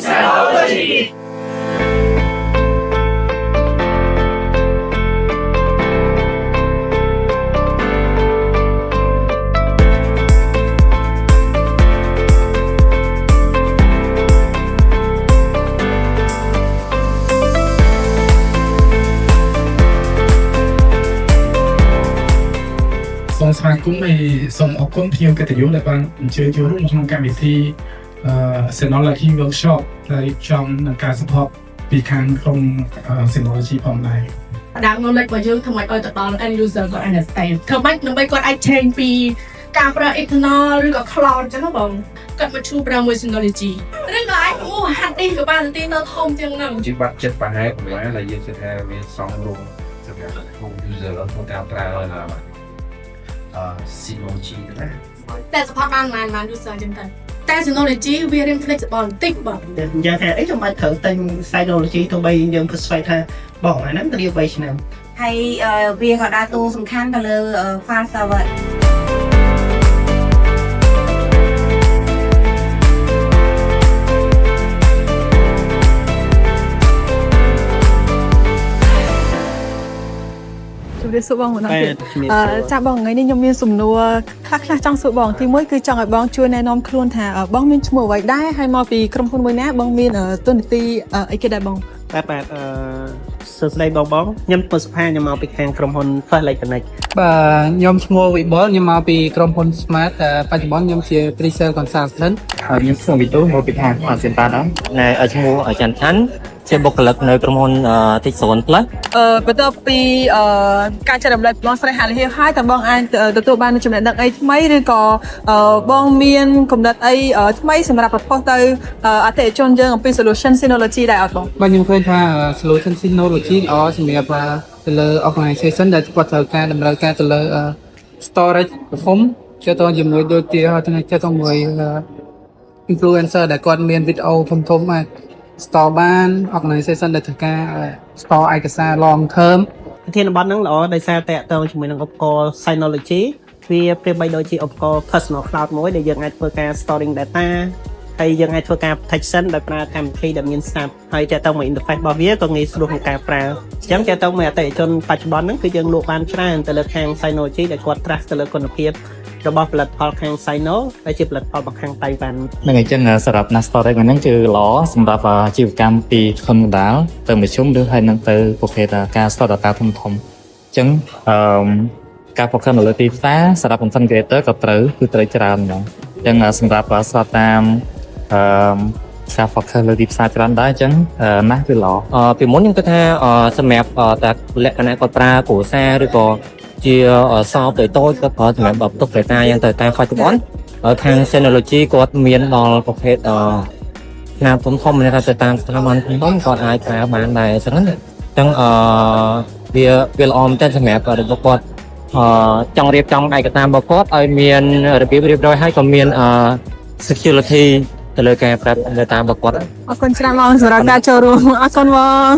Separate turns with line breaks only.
Technology.
សូមស្វាគមន៍ហើយសូមអរគុណភ្ញៀវកិត្តិយសដែលបានអញ្ជើញចូលរួមក្នុងកម្មវិធី Synology Workshop ដែលចំនឹងការ support ពីខាងក្រុម Synology ផងដែរ
ដាក់ knowledge របស់យើងធ្វើម៉េចឲ្យទៅដល់ end user គាត់ understand ធ្វើម៉េចដើម្បីគាត់អាច change ពីការប្រើ internal ឬក៏ cloud អញ្ចឹងណាបងគាត់មកជួបប្រើមួយ Synology ឬក៏អាចហាត់នេះក៏បានទីទៅធំជាងហ្នឹង
ជាបាត់ចិត្តប្រហែលប្រហែលដែលយើងគិតថាវាសំរុំសម្រាប់ user ក្នុងការប្រើSynology ណា
តែ support បានប៉ុន្មាន user អញ្ចឹងទៅតែ Synology វារៀង flexible បន្តិចបាទ
និយាយថាអីចាំបាច់ត្រូវតែង Synology ទោះបីយើងគិតស្វែងថាបងអាហ្នឹងទៅរៀប3ឆ្នាំ
ហើយវាក៏ដើរតួសំខាន់ទៅលើ file server
ជំរាបសួរបងម្ដងទៀតចាបងថ្ងៃនេះខ្ញុំមានសំណួរខ្លះៗចង់សួរបងទីមួយគឺចង់ឲ្យបងជួយណែនាំខ្លួនថាបងមានឈ្មោះអ្វីដែរហើយមកពីក្រុមហ៊ុនមួយណាបងមានតួនាទីអីគេដែរបង
បាទសួស្តីបងខ្ញុំពុសុផាខ្ញុំមកពីខាងក្រុមហ៊ុន First Electronic
បាទខ្ញុំឈ្មោះវិបុលខ្ញុំមកពីក្រុមហ៊ុន Smart បច្ចុប្បន្នខ្ញុំជា Pre-sale Consultant
ខ្ញុំឈ្មោះវិទូមកពីខាង Center ដែរនៅឈ្មោះចន្ទខាន់ជាបុគ្គលិកនៅក្រុមហ៊ុន Tixon Plus
បន្ទាប់ពីការចែករំលែកបងស្រីហាលហៀវហើយតើបងអាចទទួលបានចំណេះដឹងអីថ្មីឬក៏បងមានគំនិតអីថ្មីសម្រាប់ប្រពោះទៅអតិថិជនយើងអំពី solution Synology ដែរអត់បង
បាទខ្ញុំឃើញថា solution Synology ល្អសម្រាប់ទៅលើ organization ដែលគាត់ត្រូវការតម្រូវការទៅលើ storage ធំជាតជាមួយដូចជាជាមួយ influencer ដែលគាត់មានវីដេអូធំអាច store បាន organization ដែលត្រូវការ store ឯកសារ long term
ប្រធានបទហ្នឹងល្អដោយសារតែតទៅជាមួយនឹងឧបករណ៍ Synology វាប្រៀបបីដូចជាឧបករណ៍ personal cloud មួយដែលយើងអាចធ្វើការ storing data ហើយយើងអាចធ្វើការ protection ដោយប្រើកម្មវិធីដែលមានស្រាប់ហើយតទៅមួយ interface របស់វាក៏ងាយស្រួលក្នុងការប្រើអញ្ចឹងតទៅមួយអតិថិជនបច្ចុប្បន្នហ្នឹងគឺយើងលក់បានច្រើនទៅលើខាង Synology ដែលគាត់ trust ទៅលើគុណភាពរបស់ផលិតផលខាង Sino ដែលជាផលិតផលរបស់ខាងតៃវ៉ាន់
នឹងអញ្ចឹងសម្រាប់ Storage ហ្នឹងគឺល្អសម្រាប់អាជីវកម្មពីធម្មតាទៅមធ្យមឬហើយនឹងទៅប្រភេទការ store data ធំអញ្ចឹងការប្រខិនលើទីផ្សារសម្រាប់ content creator ក៏ត្រូវច្រើនហ្មងអញ្ចឹងសម្រាប់ store តាមការ focus លើទីផ្សារច្រើនដែរអញ្ចឹងណាស់គឺល្អពីមុនខ្ញុំគិតថាសម្រាប់តែលក្ខណៈគាត់ប្រើគ្រួសារឬក៏ជាសោបតូចគាត់ប្រើសម្រាប់បន្ទុក data យ៉ាងទៅតែបច្ចុប្បន្នខាង Synology គាត់មានដល់ប្រភេទណាធំៗមានថាទៅតាមស្ថាប័នធំគាត់អាចប្រើបានដែរអញ្ចឹងវាល្អមែនទែនសម្រាប់របស់គាត់ចង់រៀបចំឯកសាររបស់គាត់ឲ្យមានរបៀបរៀបរយហើយក៏មានsecurity ទៅលើការប្រើ data របស់គាត់
អរគុណច្រើនបងសម្រាប់ការចូលរួមអរគុណបង